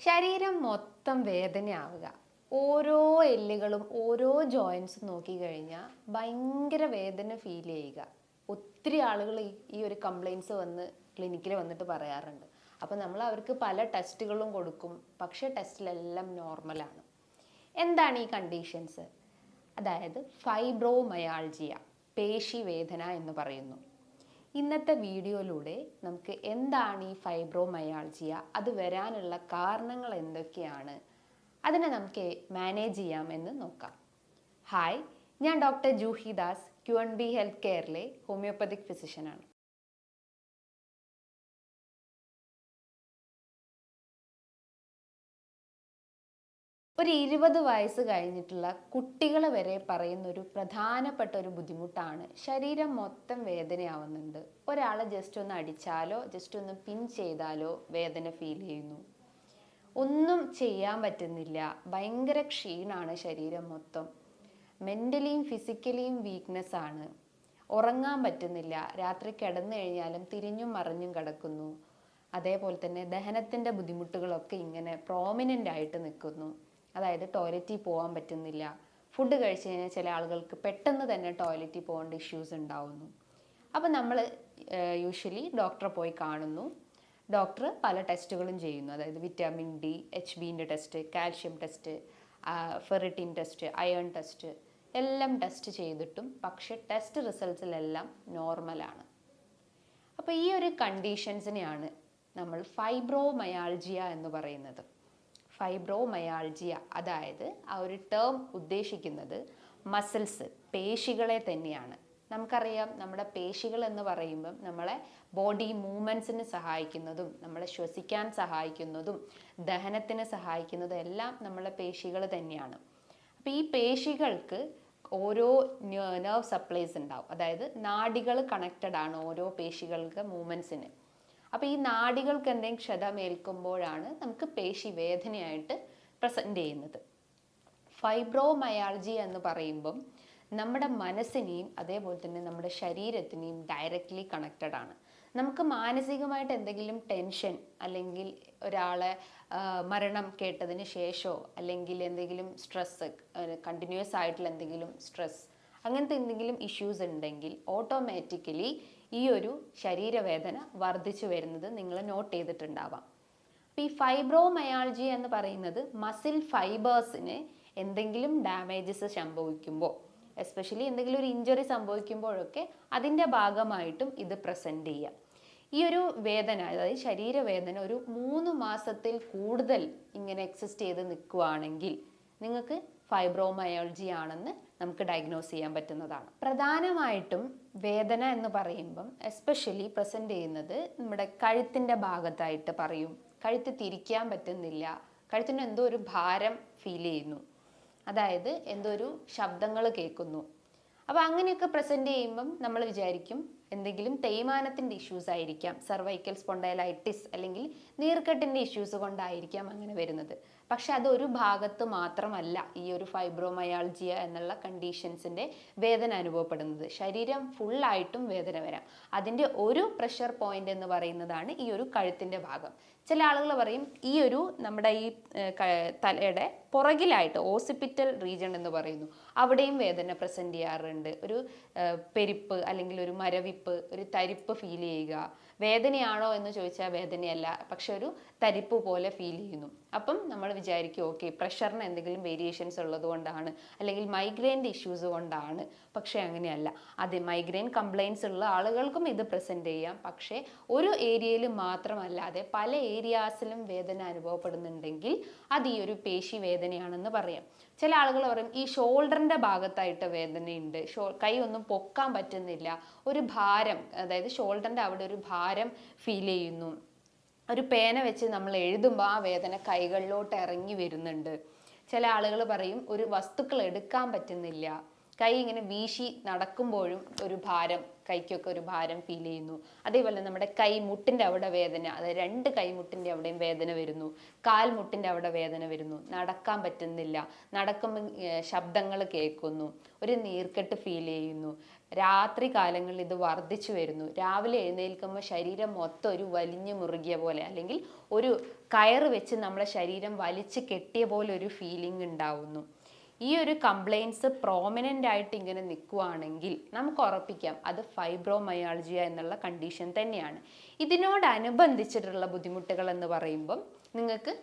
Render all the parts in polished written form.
ശരീരം മൊത്തം വേദനയാവുക, ഓരോ എല്ലുകളും ഓരോ ജോയിൻസും നോക്കിക്കഴിഞ്ഞാൽ ഭയങ്കര വേദന ഫീൽ ചെയ്യുക. ഒത്തിരി ആളുകൾ ഈ ഒരു കംപ്ലയിൻസ് വന്ന് ക്ലിനിക്കിൽ വന്നിട്ട് പറയാറുണ്ട്. അപ്പോൾ നമ്മൾ അവർക്ക് പല ടെസ്റ്റുകളും കൊടുക്കും, പക്ഷേ ടെസ്റ്റിലെല്ലാം നോർമലാണ്. എന്താണ് ഈ കണ്ടീഷൻസ്? അതായത് ഫൈബ്രോമയാൾജിയ, പേശിവേദന എന്ന് പറയുന്നു. ഇന്നത്തെ വീഡിയോയിലൂടെ നമുക്ക് എന്താണ് ഈ ഫൈബ്രോമയാൾജിയ, അത് വരാനുള്ള കാരണങ്ങൾ എന്തൊക്കെയാണ്, അതിനെ നമുക്ക് മാനേജ് ചെയ്യാമെന്ന് നോക്കാം. ഹായ്, ഞാൻ doctor Juhi Das, Q&B health കെയറിലെ ഹോമിയോപ്പതിക് ഫിസിഷ്യനാണ്. ഒരു 20 വയസ്സ് കഴിഞ്ഞിട്ടുള്ള കുട്ടികൾ വരെ പറയുന്ന ഒരു പ്രധാനപ്പെട്ട ഒരു ബുദ്ധിമുട്ടാണ് ശരീരം മൊത്തം വേദനയാവുന്നുണ്ട്. ഒരാളെ ജസ്റ്റ് ഒന്ന് അടിച്ചാലോ ജസ്റ്റ് ഒന്ന് പിൻ ചെയ്താലോ വേദന ഫീൽ ചെയ്യുന്നു. ഒന്നും ചെയ്യാൻ പറ്റുന്നില്ല, ഭയങ്കര ക്ഷീണാണ് ശരീരം മൊത്തം. മെൻ്റലിയും ഫിസിക്കലിയും വീക്ക്നെസ് ആണ്. ഉറങ്ങാൻ പറ്റുന്നില്ല, രാത്രി കിടന്നു കഴിഞ്ഞാലും തിരിഞ്ഞും മറിഞ്ഞും കിടക്കുന്നു. അതേപോലെ തന്നെ ദഹനത്തിൻ്റെ ബുദ്ധിമുട്ടുകളൊക്കെ ഇങ്ങനെ പ്രോമിനൻ്റ് ആയിട്ട് നിൽക്കുന്നു. അതായത് ടോയ്ലറ്റിൽ പോകാൻ പറ്റുന്നില്ല. ഫുഡ് കഴിച്ച് കഴിഞ്ഞാൽ ചില ആളുകൾക്ക് പെട്ടെന്ന് തന്നെ ടോയ്ലറ്റിൽ പോകേണ്ട ഇഷ്യൂസ് ഉണ്ടാവുന്നു. അപ്പോൾ നമ്മൾ യൂഷ്വലി ഡോക്ടറെ പോയി കാണുന്നു. ഡോക്ടർ പല ടെസ്റ്റുകളും ചെയ്യുന്നു. അതായത് വിറ്റാമിൻ ഡി, HBൻ്റെ test, calcium test, ferritin test, iron test എല്ലാം ടെസ്റ്റ് ചെയ്തിട്ടും പക്ഷേ ടെസ്റ്റ് റിസൾട്ട്സിലെല്ലാം നോർമലാണ്. അപ്പോൾ ഈ ഒരു കണ്ടീഷൻസിനെയാണ് നമ്മൾ ഫൈബ്രോമയാൾജിയ എന്ന് പറയുന്നത്. ഫൈബ്രോമയാൾജിയ അതായത് ആ ഒരു ടേം ഉദ്ദേശിക്കുന്നത് മസിൽസ്, പേശികളെ തന്നെയാണ്. നമുക്കറിയാം, നമ്മുടെ പേശികൾ എന്ന് പറയുമ്പം നമ്മളെ ബോഡി മൂവ്മെൻറ്റ്സിന് സഹായിക്കുന്നതും നമ്മളെ ശ്വസിക്കാൻ സഹായിക്കുന്നതും ദഹനത്തിന് സഹായിക്കുന്നതും എല്ലാം നമ്മളെ പേശികൾ തന്നെയാണ്. അപ്പോൾ ഈ പേശികൾക്ക് ഓരോ നെർവ് സപ്ലൈസ് ഉണ്ടാവും. അതായത് നാഡികൾ കണക്റ്റഡ് ആണ് ഓരോ പേശികൾക്ക് മൂവ്മെൻറ്റ്സിന്. അപ്പോൾ ഈ നാഡികൾക്ക് എന്തെങ്കിലും ക്ഷതമേൽക്കുമ്പോഴാണ് നമുക്ക് പേശി വേദനയായിട്ട് പ്രസൻറ്റ് ചെയ്യുന്നത്. ഫൈബ്രോമയാൾജി എന്ന് പറയുമ്പം നമ്മുടെ മനസ്സിനെയും അതേപോലെ തന്നെ നമ്മുടെ ശരീരത്തിനെയും ഡയറക്റ്റ്ലി കണക്റ്റഡ് ആണ്. നമുക്ക് മാനസികമായിട്ട് എന്തെങ്കിലും ടെൻഷൻ, അല്ലെങ്കിൽ ഒരാളെ മരണം കേട്ടതിന് ശേഷമോ അല്ലെങ്കിൽ എന്തെങ്കിലും സ്ട്രെസ്, കണ്ടിന്യൂസ് ആയിട്ടുള്ള എന്തെങ്കിലും സ്ട്രെസ്, അങ്ങനത്തെ എന്തെങ്കിലും ഇഷ്യൂസ് ഉണ്ടെങ്കിൽ ഓട്ടോമാറ്റിക്കലി ഈ ഒരു ശരീരവേദന വർദ്ധിച്ചു വരുന്നത് നിങ്ങൾ നോട്ട് ചെയ്തിട്ടുണ്ടാവാം. അപ്പോൾ ഈ ഫൈബ്രോമയാൾജി എന്ന് പറയുന്നത് മസിൽ ഫൈബേഴ്സിന് എന്തെങ്കിലും ഡാമേജസ് സംഭവിക്കുമ്പോൾ, എസ്പെഷ്യലി എന്തെങ്കിലും ഒരു ഇഞ്ചുറി സംഭവിക്കുമ്പോഴൊക്കെ അതിൻ്റെ ഭാഗമായിട്ടും ഇത് പ്രസൻറ്റ് ചെയ്യാം. ഈ ഒരു വേദന, അതായത് ശരീരവേദന ഒരു 3 മാസത്തിൽ കൂടുതൽ ഇങ്ങനെ എക്സിസ്റ്റ് ചെയ്ത് നിൽക്കുകയാണെങ്കിൽ നിങ്ങൾക്ക് ഫൈബ്രോമയാൾജി ആണെന്ന് നമുക്ക് ഡയഗ്നോസ് ചെയ്യാൻ പറ്റുന്നതാണ്. പ്രധാനമായിട്ടും വേദന എന്ന് പറയുമ്പം എസ്പെഷ്യലി പ്രസൻറ്റ് ചെയ്യുന്നത് നമ്മുടെ കഴുത്തിൻ്റെ ഭാഗത്തായിട്ട് പറയും. കഴുത്ത് തിരിക്കാൻ പറ്റുന്നില്ല, കഴുത്തിന് എന്തോ ഒരു ഭാരം ഫീൽ ചെയ്യുന്നു, അതായത് എന്തോ ഒരു ശബ്ദങ്ങൾ കേൾക്കുന്നു. അപ്പോൾ അങ്ങനെയൊക്കെ പ്രസൻറ്റ് ചെയ്യുമ്പം നമ്മൾ വിചാരിക്കും എന്തെങ്കിലും തേയ്മാനത്തിൻ്റെ ഇഷ്യൂസ് ആയിരിക്കാം, സർവൈക്കൽ സ്പോണ്ടൈലൈറ്റിസ് അല്ലെങ്കിൽ നീർക്കെട്ടിൻ്റെ ഇഷ്യൂസ് കൊണ്ടായിരിക്കാം അങ്ങനെ വരുന്നത്. പക്ഷെ അതൊരു ഭാഗത്ത് മാത്രമല്ല ഈ ഒരു ഫൈബ്രോമയാൾജിയ എന്നുള്ള കണ്ടീഷൻസിൻ്റെ വേദന അനുഭവപ്പെടുന്നത്. ശരീരം ഫുള്ളായിട്ടും വേദന വരാം. അതിൻ്റെ ഒരു പ്രഷർ പോയിന്റ് എന്ന് പറയുന്നതാണ് ഈ ഒരു കഴുത്തിൻ്റെ ഭാഗം. ചില ആളുകൾ പറയും ഈ ഒരു നമ്മുടെ ഈ തലയുടെ പുറകിലായിട്ട് ഓസിപ്പിറ്റൽ റീജൺ എന്ന് പറയുന്നു, അവിടെയും വേദന പ്രസൻറ്റ് ചെയ്യാറുണ്ട്. ഒരു പെരിപ്പ് അല്ലെങ്കിൽ ഒരു മരവിപ്പ്, ഒരു തരിപ്പ് ഫീൽ ചെയ്യുക. വേദനയാണോ എന്ന് ചോദിച്ചാൽ വേദനയല്ല, പക്ഷെ ഒരു തരിപ്പ് പോലെ ഫീൽ ചെയ്യുന്നു. അപ്പം നമ്മൾ വിചാരിക്കും ഓക്കെ, പ്രഷറിന് എന്തെങ്കിലും വേരിയേഷൻസ് ഉള്ളത് കൊണ്ടാണ് അല്ലെങ്കിൽ മൈഗ്രെയിൻ്റെ ഇഷ്യൂസ് കൊണ്ടാണ്. പക്ഷേ അങ്ങനെയല്ല. അത് മൈഗ്രെയിൻ കംപ്ലയിൻസ് ഉള്ള ആളുകൾക്കും ഇത് പ്രസൻറ്റ് ചെയ്യാം. പക്ഷേ ഒരു ഏരിയയിൽ മാത്രമല്ലാതെ പല ഏരിയാസിലും വേദന അനുഭവപ്പെടുന്നുണ്ടെങ്കിൽ അത് ഈ ഒരു പേശി വേദനയാണെന്ന് പറയാം. ചില ആളുകൾ പറയും ഈ ഷോൾഡറിൻ്റെ ഭാഗത്തായിട്ട് വേദനയുണ്ട്, കൈ ഒന്നും പൊക്കാൻ പറ്റുന്നില്ല, ഒരു ഭാരം, അതായത് ഷോൾഡറിൻ്റെ അവിടെ ഒരു ഭാരം ഫീൽ ചെയ്യുന്നു. ഒരു പേന വെച്ച് നമ്മൾ എഴുതുമ്പോൾ ആ വേദന കൈകളിലോട്ട് ഇറങ്ങി വരുന്നുണ്ട്. ചില ആളുകൾ പറയും ഒരു വസ്തുക്കൾ എടുക്കാൻ പറ്റുന്നില്ല, കൈ ഇങ്ങനെ വീശി നടക്കുമ്പോഴും ഒരു ഭാരം, കൈക്കൊക്കെ ഒരു ഭാരം ഫീൽ ചെയ്യുന്നു. അതേപോലെ നമ്മുടെ കൈമുട്ടിൻ്റെ അവിടെ വേദന, അതായത് 2 കൈമുട്ടിൻ്റെ അവിടെയും വേദന വരുന്നു, കാൽമുട്ടിൻ്റെ അവിടെ വേദന വരുന്നു, നടക്കാൻ പറ്റുന്നില്ല, നടക്കുമ്പോൾ ശബ്ദങ്ങൾ കേൾക്കുന്നു, ഒരു നീർക്കെട്ട് ഫീൽ ചെയ്യുന്നു, രാത്രി കാലങ്ങളിൽ ഇത് വർദ്ധിച്ചു വരുന്നു, രാവിലെ എഴുന്നേൽക്കുമ്പോൾ ശരീരം മൊത്തം ഒരു വലിഞ്ഞു മുറുകിയ പോലെ, അല്ലെങ്കിൽ ഒരു കയറ് വെച്ച് നമ്മളെ ശരീരം വലിച്ചു കെട്ടിയ പോലെ ഒരു ഫീലിംഗ് ഉണ്ടാവുന്നു. ഈ ഒരു കംപ്ലയിൻസ് പ്രോമിനൻ്റ് ആയിട്ട് ഇങ്ങനെ നിൽക്കുകയാണെങ്കിൽ നമുക്ക് ഉറപ്പിക്കാം അത് ഫൈബ്രോമയാൾജിയ എന്നുള്ള കണ്ടീഷൻ തന്നെയാണ്. ഇതിനോടനുബന്ധിച്ചിട്ടുള്ള ബുദ്ധിമുട്ടുകൾ എന്ന് പറയുമ്പം നിങ്ങൾക്ക്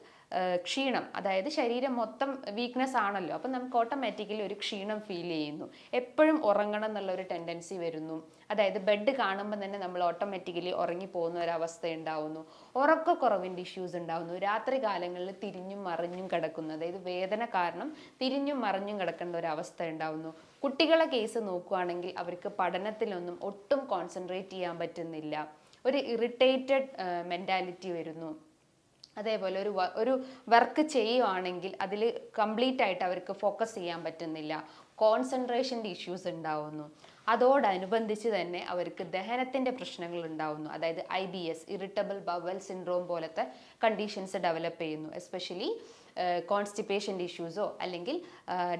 ക്ഷീണം, അതായത് ശരീരം മൊത്തം വീക്ക്നെസ് ആണല്ലോ, അപ്പം നമുക്ക് ഓട്ടോമാറ്റിക്കലി ഒരു ക്ഷീണം ഫീൽ ചെയ്യുന്നു, എപ്പോഴും ഉറങ്ങണം എന്നുള്ള ഒരു ടെൻഡൻസി വരുന്നു. അതായത് ബെഡ് കാണുമ്പോൾ തന്നെ നമ്മൾ ഓട്ടോമാറ്റിക്കലി ഉറങ്ങിപ്പോകുന്ന ഒരവസ്ഥ ഉണ്ടാവുന്നു, ഉറക്കക്കുറവിൻ്റെ ഇഷ്യൂസ് ഉണ്ടാവുന്നു, രാത്രി കാലങ്ങളിൽ തിരിഞ്ഞും മറിഞ്ഞും കിടക്കുന്നു, അതായത് വേദന കാരണം തിരിഞ്ഞും മറിഞ്ഞും കിടക്കേണ്ട ഒരു അവസ്ഥ ഉണ്ടാവുന്നു. കുട്ടികളെ കേസ് നോക്കുകയാണെങ്കിൽ അവർക്ക് പഠനത്തിലൊന്നും ഒട്ടും കോൺസെൻട്രേറ്റ് ചെയ്യാൻ പറ്റുന്നില്ല, ഒരു ഇറിറ്റേറ്റഡ് മെൻറ്റാലിറ്റി വരുന്നു. അതേപോലെ ഒരു വർക്ക് ചെയ്യുവാണെങ്കിൽ അതിൽ കംപ്ലീറ്റ് ആയിട്ട് അവർക്ക് ഫോക്കസ് ചെയ്യാൻ പറ്റുന്നില്ല, കോൺസെൻട്രേഷൻ്റെ ഇഷ്യൂസ് ഉണ്ടാവുന്നു. അതോടനുബന്ധിച്ച് തന്നെ അവർക്ക് ദഹനത്തിൻ്റെ പ്രശ്നങ്ങൾ ഉണ്ടാവുന്നു, അതായത് IBS, ഇറിറ്റബിൾ ബവൽ സിൻഡ്രോം പോലത്തെ കണ്ടീഷൻസ് ഡെവലപ്പ് ചെയ്യുന്നു. എസ്പെഷ്യലി കോൺസ്റ്റിപ്പേഷൻ്റെ ഇഷ്യൂസോ അല്ലെങ്കിൽ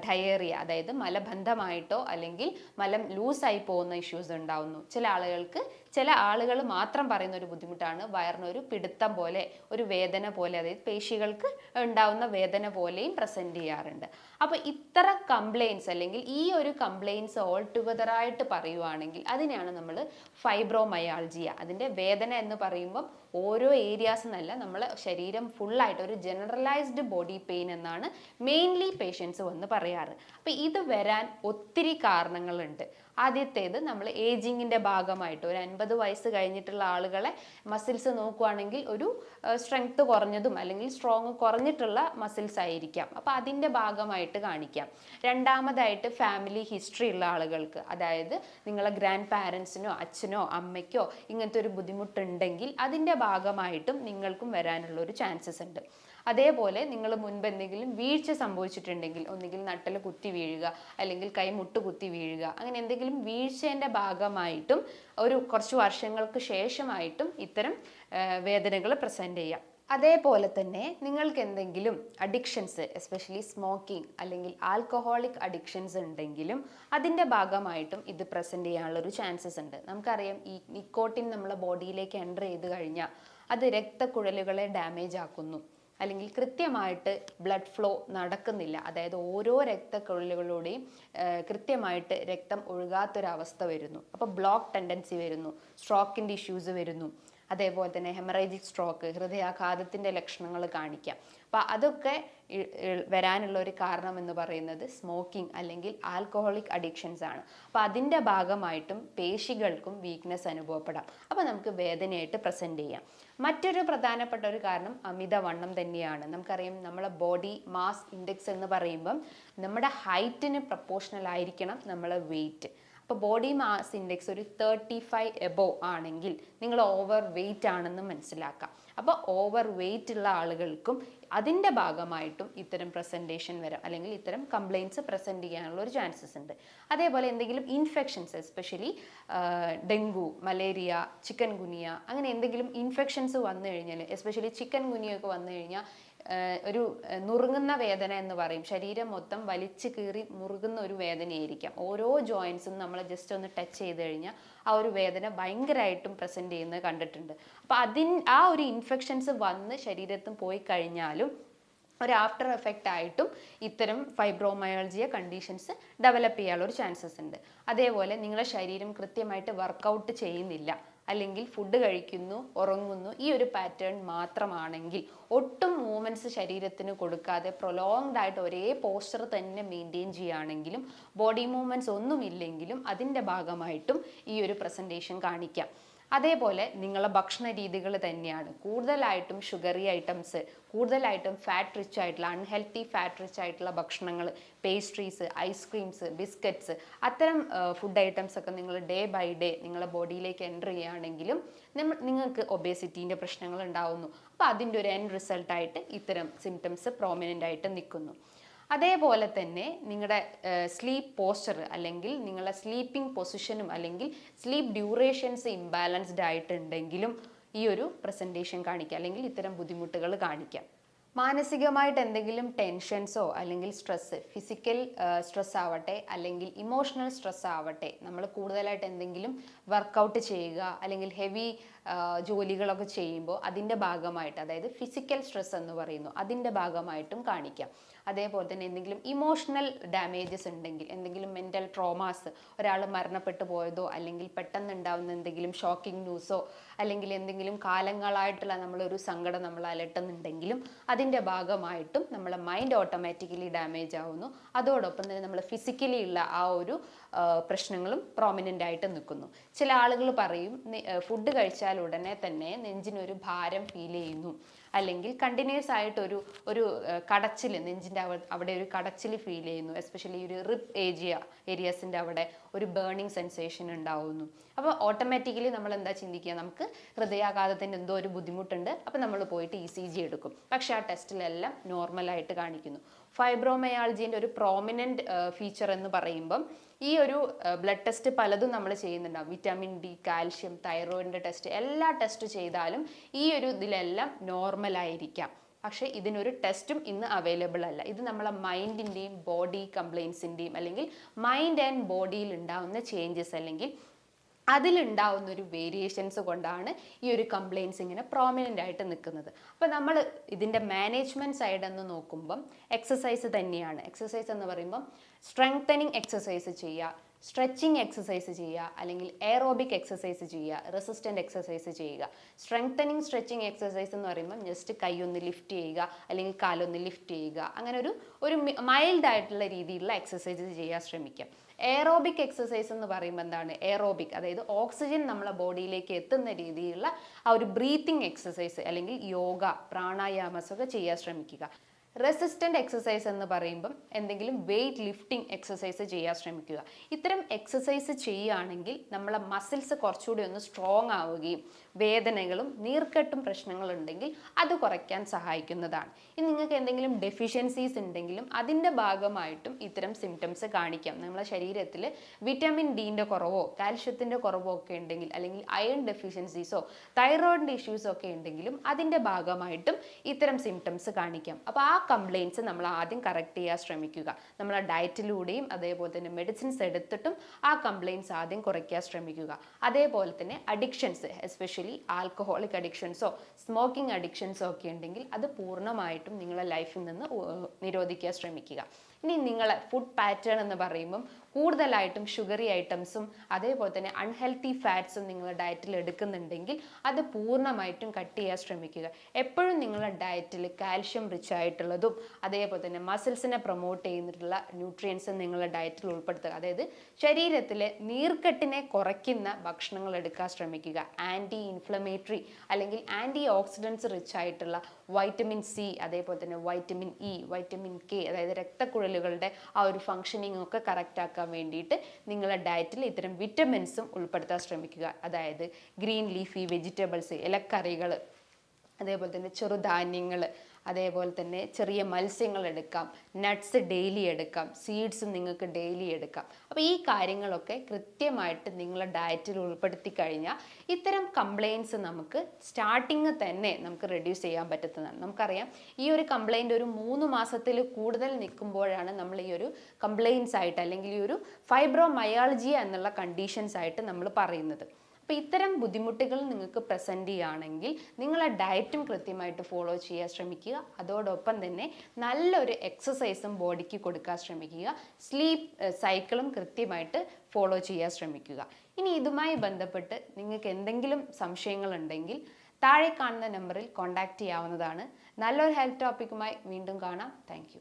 ഡയേറിയ, അതായത് മലബന്ധമായിട്ടോ അല്ലെങ്കിൽ മലം ലൂസായി പോകുന്ന ഇഷ്യൂസ് ഉണ്ടാവുന്നു. ചില ആളുകൾ മാത്രം പറയുന്ന ഒരു ബുദ്ധിമുട്ടാണ് വയറിനൊരു പിടുത്തം പോലെ, ഒരു വേദന പോലെ, അതായത് പേശികൾക്ക് ഉണ്ടാവുന്ന വേദന പോലെയും പ്രസൻറ്റ് ചെയ്യാറുണ്ട്. അപ്പോൾ ഇത്ര കംപ്ലയിൻസ് അല്ലെങ്കിൽ ഈ ഒരു കംപ്ലയിൻസ് ഓൾ ടുഗദറായിട്ട് പറയുവാണെങ്കിൽ അതിനെയാണ് നമ്മൾ ഫൈബ്രോമയാൾജിയ. അതിൻ്റെ വേദന എന്ന് പറയുമ്പം ഓരോ ഏരിയാസ് എന്നല്ല, നമ്മളെ ശരീരം ഫുള്ളായിട്ട് ഒരു ജനറലൈസ്ഡ് ബോഡി പെയിൻ എന്നാണ് മെയിൻലി പേഷ്യൻസ് വന്ന് പറയാറ്. അപ്പോൾ ഇത് വരാൻ ഒത്തിരി കാരണങ്ങളുണ്ട്. ആദ്യത്തേത് നമ്മൾ ഏജിങ്ങിൻ്റെ ഭാഗമായിട്ട് ഒരു 50 വയസ്സ് കഴിഞ്ഞിട്ടുള്ള ആളുകളെ മസിൽസ് നോക്കുകയാണെങ്കിൽ ഒരു സ്ട്രെങ്ത് കുറഞ്ഞതും അല്ലെങ്കിൽ സ്ട്രോങ് കുറഞ്ഞിട്ടുള്ള മസിൽസ് ആയിരിക്കാം, അപ്പോൾ അതിൻ്റെ ഭാഗമായിട്ട് കാണിക്കാം. രണ്ടാമതായിട്ട് ഫാമിലി ഹിസ്റ്ററി ഉള്ള ആളുകൾക്ക്, അതായത് നിങ്ങളെ ഗ്രാൻഡ് പാരൻസിനോ അച്ഛനോ അമ്മയ്ക്കോ ഇങ്ങനത്തെ ഒരു ബുദ്ധിമുട്ടുണ്ടെങ്കിൽ അതിൻ്റെ ഭാഗമായിട്ടും നിങ്ങൾക്കും വരാനുള്ള ഒരു ചാൻസസ് ഉണ്ട്. അതേപോലെ നിങ്ങൾ മുൻപ് എന്തെങ്കിലും വീഴ്ച സംഭവിച്ചിട്ടുണ്ടെങ്കിൽ, ഒന്നുകിൽ നട്ടൽ കുത്തി വീഴുക അല്ലെങ്കിൽ കൈമുട്ട് കുത്തി വീഴുക, അങ്ങനെ എന്തെങ്കിലും വീഴ്ചേൻ്റെ ഭാഗമായിട്ടും കുറച്ച് വർഷങ്ങൾക്ക് ശേഷമായിട്ടും ഇത്തരം വേദനകൾ പ്രസൻറ്റ് ചെയ്യാം. അതേപോലെ തന്നെ നിങ്ങൾക്ക് എന്തെങ്കിലും അഡിക്ഷൻസ്, എസ്പെഷ്യലി സ്മോക്കിംഗ് അല്ലെങ്കിൽ ആൽക്കഹോളിക് അഡിക്ഷൻസ് ഉണ്ടെങ്കിലും അതിൻ്റെ ഭാഗമായിട്ടും ഇത് പ്രസൻറ്റ് ചെയ്യാനുള്ളൊരു ചാൻസസ് ഉണ്ട്. നമുക്കറിയാം ഈ നിക്കോട്ടിൻ നമ്മളെ ബോഡിയിലേക്ക് എൻ്റർ ചെയ്ത് കഴിഞ്ഞാൽ അത് രക്തക്കുഴലുകളെ ഡാമേജ് ആക്കുന്നു, അല്ലെങ്കിൽ കൃത്യമായിട്ട് ബ്ലഡ് ഫ്ലോ നടക്കുന്നില്ല, അതായത് ഓരോ രക്തക്കുഴലുകളുടെയും കൃത്യമായിട്ട് രക്തം ഒഴുകാത്തൊരവസ്ഥ വരുന്നു. അപ്പോൾ ബ്ലോക്ക് ടെൻഡൻസി വരുന്നു, സ്ട്രോക്കിൻ്റെ ഇഷ്യൂസ് വരുന്നു, അതേപോലെ തന്നെ ഹെമറേജിക് സ്ട്രോക്ക്, ഹൃദയാഘാതത്തിൻ്റെ ലക്ഷണങ്ങൾ കാണിക്കാം. അപ്പോൾ അതൊക്കെ വരാനുള്ള ഒരു കാരണം എന്ന് പറയുന്നത് സ്മോക്കിംഗ് അല്ലെങ്കിൽ ആൽക്കഹോളിക് അഡിക്ഷൻസ് ആണ്. അപ്പോൾ അതിൻ്റെ ഭാഗമായിട്ടും പേശികൾക്കും വീക്ക്നെസ് അനുഭവപ്പെടാം, അപ്പോൾ നമുക്ക് വേദനയായിട്ട് പ്രസൻറ്റ് ചെയ്യാം. മറ്റൊരു പ്രധാനപ്പെട്ട ഒരു കാരണം അമിതവണ്ണം തന്നെയാണ്. നമുക്കറിയാം നമ്മളെ ബോഡി മാസ് ഇൻഡെക്സ് എന്ന് പറയുമ്പം നമ്മുടെ ഹൈറ്റിന് പ്രപ്പോർഷണൽ ആയിരിക്കണം നമ്മളെ വെയിറ്റ്. അപ്പോൾ ബോഡി മാസ് ഇൻഡെക്സ് ഒരു 35 എബോവ് ആണെങ്കിൽ നിങ്ങൾ ഓവർ വെയിറ്റ് ആണെന്ന് മനസ്സിലാക്കാം. അപ്പോൾ ഓവർ വെയിറ്റ് ഉള്ള ആളുകൾക്കും അതിൻ്റെ ഭാഗമായിട്ടും ഇത്തരം പ്രസൻറ്റേഷൻ വരാം, അല്ലെങ്കിൽ ഇത്തരം കംപ്ലയിൻറ്റ്സ് പ്രസൻറ്റ് ചെയ്യാനുള്ള ഒരു ചാൻസസ് ഉണ്ട്. അതേപോലെ എന്തെങ്കിലും infections, especially dengue, malaria, chikungunya, അങ്ങനെ എന്തെങ്കിലും ഇൻഫെക്ഷൻസ് വന്നു കഴിഞ്ഞാൽ, എസ്പെഷ്യലി ചിക്കൻ ഗുനിയൊക്കെ വന്നു കഴിഞ്ഞാൽ ഒരു നുറുങ്ങുന്ന വേദന എന്ന് പറയും, ശരീരം മൊത്തം വലിച്ചു കീറി മുറുകുന്ന ഒരു വേദനയായിരിക്കാം. ഓരോ ജോയിൻസും നമ്മൾ ജസ്റ്റ് ഒന്ന് ടച്ച് ചെയ്ത് കഴിഞ്ഞാൽ ആ ഒരു വേദന ഭയങ്കരമായിട്ടും പ്രസൻറ്റ് ചെയ്യുന്നത് കണ്ടിട്ടുണ്ട്. അപ്പോൾ ആ ഒരു ഇൻഫെക്ഷൻസ് വന്ന് ശരീരത്തിൽ പോയി കഴിഞ്ഞാലും ഒരു ആഫ്റ്റർ എഫക്റ്റ് ആയിട്ടും ഇത്തരം ഫൈബ്രോമയാൾജിയ കണ്ടീഷൻസ് ഡെവലപ്പ് ചെയ്യാനുള്ള ഒരു ചാൻസസ് ഉണ്ട്. അതേപോലെ നിങ്ങളുടെ ശരീരം കൃത്യമായിട്ട് വർക്കൗട്ട് ചെയ്യുന്നില്ല, അല്ലെങ്കിൽ ഫുഡ് കഴിക്കുന്നു, ഉറങ്ങുന്നു, ഈ ഒരു പാറ്റേൺ മാത്രമാണെങ്കിൽ, ഒട്ടും മൂവ്മെൻറ്റ്സ് ശരീരത്തിന് കൊടുക്കാതെ പ്രൊലോങ്ഡ് ആയിട്ട് ഒരേ പോസ്ചർ തന്നെ മെയിൻറ്റെയിൻ ചെയ്യുകയാണെങ്കിലും, ബോഡി മൂവ്മെൻറ്റ്സ് ഒന്നുമില്ലെങ്കിലും അതിൻ്റെ ഭാഗമായിട്ടും ഈ ഒരു പ്രസൻറ്റേഷൻ കാണിക്കാം. അതേപോലെ നിങ്ങളുടെ ഭക്ഷണ രീതികൾ തന്നെയാണ്. കൂടുതലായിട്ടും ഷുഗറി ഐറ്റംസ്, കൂടുതലായിട്ടും ഫാറ്റ് റിച്ച് ആയിട്ടുള്ള, അൺഹെൽത്തി ഫാറ്റ് റിച്ച് ആയിട്ടുള്ള ഭക്ഷണങ്ങൾ, പേസ്ട്രീസ്, ഐസ്ക്രീംസ്, ബിസ്ക്കറ്റ്സ്, അത്തരം ഫുഡ് ഐറ്റംസ് ഒക്കെ നിങ്ങൾ ഡേ ബൈ ഡേ നിങ്ങളുടെ ബോഡിയിലേക്ക് എൻ്റർ ചെയ്യുകയാണെങ്കിലും നിങ്ങൾക്ക് ഒബേസിറ്റീൻ്റെ പ്രശ്നങ്ങൾ ഉണ്ടാവുന്നു. അപ്പോൾ അതിൻ്റെ ഒരു എൻഡ് റിസൾട്ടായിട്ട് ഇത്തരം സിംറ്റംസ് പ്രോമിനൻ്റ് ആയിട്ട് നിൽക്കുന്നു. അതേപോലെ തന്നെ നിങ്ങളുടെ സ്ലീപ്പ് പോസ്ചർ അല്ലെങ്കിൽ നിങ്ങളുടെ സ്ലീപ്പിംഗ് പൊസിഷനും അല്ലെങ്കിൽ സ്ലീപ്പ് ഡ്യൂറേഷൻസ് ഇംബാലൻസ്ഡ് ആയിട്ടുണ്ടെങ്കിലും ഈ ഒരു പ്രസൻറ്റേഷൻ കാണിക്കാം അല്ലെങ്കിൽ ഇത്തരം ബുദ്ധിമുട്ടുകൾ കാണിക്കാം. മാനസികമായിട്ട് എന്തെങ്കിലും ടെൻഷൻസോ അല്ലെങ്കിൽ സ്ട്രെസ്സ്, ഫിസിക്കൽ സ്ട്രെസ് ആവട്ടെ അല്ലെങ്കിൽ ഇമോഷണൽ സ്ട്രെസ് ആവട്ടെ, നമ്മൾ കൂടുതലായിട്ട് എന്തെങ്കിലും വർക്കൗട്ട് ചെയ്യുക അല്ലെങ്കിൽ ഹെവി ജോലികളൊക്കെ ചെയ്യുമ്പോൾ അതിൻ്റെ ഭാഗമായിട്ട്, അതായത് ഫിസിക്കൽ സ്ട്രെസ് എന്ന് പറയുന്നു, അതിൻ്റെ ഭാഗമായിട്ടും കാണിക്കാം. അതേപോലെ തന്നെ എന്തെങ്കിലും ഇമോഷണൽ ഡാമേജസ് ഉണ്ടെങ്കിൽ, എന്തെങ്കിലും മെൻ്റൽ ട്രോമാസ്, ഒരാൾ മരണപ്പെട്ടു പോയതോ അല്ലെങ്കിൽ പെട്ടെന്ന് ഉണ്ടാകുന്ന എന്തെങ്കിലും ഷോക്കിംഗ് ന്യൂസോ അല്ലെങ്കിൽ എന്തെങ്കിലും കാലങ്ങളായിട്ടുള്ള നമ്മളൊരു സങ്കടം നമ്മൾ അലട്ടുന്നുണ്ടെങ്കിലും അതിൻ്റെ ഭാഗമായിട്ടും നമ്മളെ മൈൻഡ് ഓട്ടോമാറ്റിക്കലി ഡാമേജ് ആവുന്നു. അതോടൊപ്പം തന്നെ നമ്മൾ ഫിസിക്കലി ഉള്ള ആ ഒരു പ്രശ്നങ്ങളും പ്രോമിനൻ്റ് ആയിട്ട് നിൽക്കുന്നു. ചില ആളുകൾ പറയും ഫുഡ് കഴിച്ചാൽ ഉടനെ തന്നെ നെഞ്ചിനൊരു ഭാരം ഫീൽ ചെയ്യുന്നു, അല്ലെങ്കിൽ കണ്ടിന്യൂസ് ആയിട്ട് ഒരു കടച്ചിൽ, നെഞ്ചിൻ്റെ അവിടെ ഒരു കടച്ചിൽ ഫീൽ ചെയ്യുന്നു, എസ്പെഷ്യലി ഒരു റിബ് ഏരിയാസിൻ്റെ അവിടെ ഒരു ബേണിംഗ് സെൻസേഷൻ ഉണ്ടാവുന്നു. അപ്പോൾ ഓട്ടോമാറ്റിക്കലി നമ്മൾ എന്താ ചിന്തിക്കുക, നമുക്ക് ഹൃദയാഘാതത്തിൻ്റെ എന്തോ ഒരു ബുദ്ധിമുട്ടുണ്ട്, അപ്പോൾ നമ്മൾ പോയിട്ട് ECG എടുക്കും. പക്ഷേ ആ ടെസ്റ്റിലെല്ലാം നോർമലായിട്ട് കാണിക്കുന്നു. ഫൈബ്രോമയാൾജിൻ്റെ ഒരു പ്രോമിനൻറ്റ് ഫീച്ചർ എന്ന് പറയുമ്പം ഈ ഒരു ബ്ലഡ് ടെസ്റ്റ് പലതും നമ്മൾ ചെയ്യുന്നുണ്ടാവും. വിറ്റാമിൻ ഡി, കാൽഷ്യം, തൈറോയിഡിൻ്റെ ടെസ്റ്റ്, എല്ലാ ടെസ്റ്റ് ചെയ്താലും ഈ ഒരു ഇതിലെല്ലാം നോർമലായിരിക്കാം. പക്ഷേ ഇതിനൊരു ടെസ്റ്റും ഇന്ന് അവൈലബിൾ അല്ല. ഇത് നമ്മളെ മൈൻഡിൻ്റെയും ബോഡി കംപ്ലയിൻസിൻ്റെയും അല്ലെങ്കിൽ മൈൻഡ് ആൻഡ് ബോഡിയിൽ ഉണ്ടാവുന്ന ചേഞ്ചസ് അല്ലെങ്കിൽ അതിലുണ്ടാവുന്ന ഒരു വേരിയേഷൻസ് കൊണ്ടാണ് ഈ ഒരു കംപ്ലയിൻസ് ഇങ്ങനെ പ്രോമിനൻ്റ് ആയിട്ട് നിൽക്കുന്നത്. അപ്പോൾ നമ്മൾ ഇതിൻ്റെ മാനേജ്മെൻറ്റ് സൈഡ് എന്ന് നോക്കുമ്പം എക്സസൈസ് തന്നെയാണ്. എക്സസൈസ് എന്ന് പറയുമ്പം സ്ട്രെങ്തനിങ് എക്സസൈസ് ചെയ്യുക, സ്ട്രെച്ചിങ് എക്സസൈസ് ചെയ്യുക, അല്ലെങ്കിൽ എയറോബിക് എക്സസൈസ് ചെയ്യുക, റെസിസ്റ്റൻ്റ് എക്സസൈസ് ചെയ്യുക. സ്ട്രെങ്തനിങ് സ്ട്രെച്ചിങ് എക്സസൈസ് എന്ന് പറയുമ്പം ജസ്റ്റ് കൈയൊന്ന് ലിഫ്റ്റ് ചെയ്യുക അല്ലെങ്കിൽ കാലൊന്ന് ലിഫ്റ്റ് ചെയ്യുക, അങ്ങനെ ഒരു മൈൽഡ് ആയിട്ടുള്ള രീതിയിലുള്ള എക്സസൈസ് ചെയ്യാൻ ശ്രമിക്കാം. എയറോബിക് എക്സസൈസ് എന്ന് പറയുമ്പോൾ എന്താണ് എയറോബിക്, അതായത് ഓക്സിജൻ നമ്മളെ ബോഡിയിലേക്ക് എത്തുന്ന രീതിയിലുള്ള ആ ഒരു ബ്രീത്തിങ് എക്സസൈസ് അല്ലെങ്കിൽ യോഗ, പ്രാണായാമസ് ഒക്കെ ചെയ്യാൻ ശ്രമിക്കുക. റെസിസ്റ്റൻ്റ് എക്സസൈസ് എന്ന് പറയുമ്പം എന്തെങ്കിലും വെയ്റ്റ് ലിഫ്റ്റിംഗ് എക്സസൈസ് ചെയ്യാൻ ശ്രമിക്കുക. ഇത്തരം എക്സസൈസ് ചെയ്യുകയാണെങ്കിൽ നമ്മളെ മസിൽസ് കുറച്ചുകൂടി ഒന്ന് സ്ട്രോങ് ആവുകയും വേദനകളും നീർക്കെട്ടും പ്രശ്നങ്ങളുണ്ടെങ്കിൽ അത് കുറയ്ക്കാൻ സഹായിക്കുന്നതാണ്. ഇനി നിങ്ങൾക്ക് എന്തെങ്കിലും ഡെഫിഷ്യൻസീസ് ഉണ്ടെങ്കിലും അതിൻ്റെ ഭാഗമായിട്ടും ഇത്തരം സിംറ്റംസ് കാണിക്കാം. നമ്മളെ ശരീരത്തിൽ വിറ്റാമിൻ ഡിൻ്റെ കുറവോ കാൽഷ്യത്തിൻ്റെ കുറവോ ഒക്കെ ഉണ്ടെങ്കിൽ, അല്ലെങ്കിൽ അയൺ ഡെഫിഷ്യൻസീസോ തൈറോയിഡിൻ്റെ ഇഷ്യൂസോ ഒക്കെ ഉണ്ടെങ്കിലും അതിൻ്റെ ഭാഗമായിട്ടും ഇത്തരം സിംറ്റംസ് കാണിക്കാം. അപ്പോൾ ആ കംപ്ലയിൻസ് നമ്മൾ ആദ്യം കറക്റ്റ് ചെയ്യാൻ ശ്രമിക്കുക. നമ്മളെ ഡയറ്റിലൂടെയും അതേപോലെ തന്നെ മെഡിസിൻസ് എടുത്തിട്ടും ആ കംപ്ലയിൻസ് ആദ്യം കുറയ്ക്കാൻ ശ്രമിക്കുക. അതേപോലെ തന്നെ അഡിക്ഷൻസ്, എസ്പെഷ്യലി ആൽക്കഹോളിക് അഡിക്ഷൻസോ സ്മോക്കിംഗ് അഡിക്ഷൻസോ ഒക്കെ ഉണ്ടെങ്കിൽ അത് പൂർണ്ണമായിട്ടും നിങ്ങളെ ലൈഫിൽ നിന്ന് നിരോധിക്കാൻ ശ്രമിക്കുക. ഇനി നിങ്ങളെ ഫുഡ് പാറ്റേൺ എന്ന് പറയുമ്പം കൂടുതലായിട്ടും ഷുഗറി ഐറ്റംസും അതേപോലെ തന്നെ അൺഹെൽത്തി ഫാറ്റ്സും നിങ്ങളുടെ ഡയറ്റിൽ എടുക്കുന്നുണ്ടെങ്കിൽ അത് പൂർണ്ണമായിട്ടും കട്ട് ചെയ്യാൻ ശ്രമിക്കുക. എപ്പോഴും നിങ്ങളുടെ ഡയറ്റിൽ കാൽഷ്യം റിച്ച് ആയിട്ടുള്ളതും അതേപോലെ തന്നെ മസിൽസിനെ പ്രൊമോട്ട് ചെയ്യുന്നിട്ടുള്ള ന്യൂട്രിയൻസും നിങ്ങളുടെ ഡയറ്റിൽ ഉൾപ്പെടുത്തുക. അതായത് ശരീരത്തിലെ നീർക്കെട്ടിനെ കുറയ്ക്കുന്ന ഭക്ഷണങ്ങൾ എടുക്കാൻ ശ്രമിക്കുക. ആൻറ്റി ഇൻഫ്ലമേറ്ററി അല്ലെങ്കിൽ ആൻറ്റി ഓക്സിഡൻസ് റിച്ച് ആയിട്ടുള്ള വൈറ്റമിൻ സി, അതേപോലെ തന്നെ വൈറ്റമിൻ ഇ, വൈറ്റമിൻ കെ, അതായത് രക്തക്കുഴലുകളുടെ ആ ഒരു ഫങ്ഷനിങ് ഒക്കെ കറക്റ്റ് ആക്കാൻ വേണ്ടിയിട്ട് നിങ്ങളുടെ ഡയറ്റിൽ ഇത്തരം വിറ്റമിൻസും ഉൾപ്പെടുത്താൻ ശ്രമിക്കുക. അതായത് ഗ്രീൻ ലീഫി വെജിറ്റബിൾസ്, ഇലക്കറികൾ, അതേപോലെ തന്നെ ചെറുധാന്യങ്ങൾ, അതേപോലെ തന്നെ ചെറിയ മത്സ്യങ്ങൾ എടുക്കാം, നട്ട്സ് ഡെയിലി എടുക്കാം, സീഡ്സും നിങ്ങൾക്ക് ഡെയിലി എടുക്കാം. അപ്പോൾ ഈ കാര്യങ്ങളൊക്കെ കൃത്യമായിട്ട് നിങ്ങളുടെ ഡയറ്റിൽ ഉൾപ്പെടുത്തി കഴിഞ്ഞാൽ ഇത്തരം കംപ്ലയിൻസ് നമുക്ക് സ്റ്റാർട്ടിങ് തന്നെ നമുക്ക് റെഡ്യൂസ് ചെയ്യാൻ പറ്റുന്നതാണ്. നമുക്കറിയാം ഈ ഒരു കംപ്ലയിൻ്റ് ഒരു 3 മാസത്തിൽ കൂടുതൽ നിൽക്കുമ്പോഴാണ് നമ്മൾ ഈ ഒരു കംപ്ലയിൻസ് ആയിട്ട് അല്ലെങ്കിൽ ഈ ഒരു ഫൈബ്രോമയാൾജിയ എന്നുള്ള കണ്ടീഷൻസ് ആയിട്ട് നമ്മൾ പറയുന്നത്. അപ്പോൾ ഇത്തരം ബുദ്ധിമുട്ടുകൾ നിങ്ങൾക്ക് പ്രസൻറ്റ് ചെയ്യുകയാണെങ്കിൽ നിങ്ങളെ ഡയറ്റും കൃത്യമായിട്ട് ഫോളോ ചെയ്യാൻ ശ്രമിക്കുക. അതോടൊപ്പം തന്നെ നല്ലൊരു എക്സസൈസും ബോഡിക്ക് കൊടുക്കാൻ ശ്രമിക്കുക. സ്ലീപ്പ് സൈക്കിളും കൃത്യമായിട്ട് ഫോളോ ചെയ്യാൻ ശ്രമിക്കുക. ഇനി ഇതുമായി ബന്ധപ്പെട്ട് നിങ്ങൾക്ക് എന്തെങ്കിലും സംശയങ്ങളുണ്ടെങ്കിൽ താഴെ കാണുന്ന നമ്പറിൽ കോൺടാക്റ്റ് ചെയ്യാവുന്നതാണ്. നല്ലൊരു ഹെൽത്ത് ടോപ്പിക്കുമായി വീണ്ടും കാണാം. താങ്ക്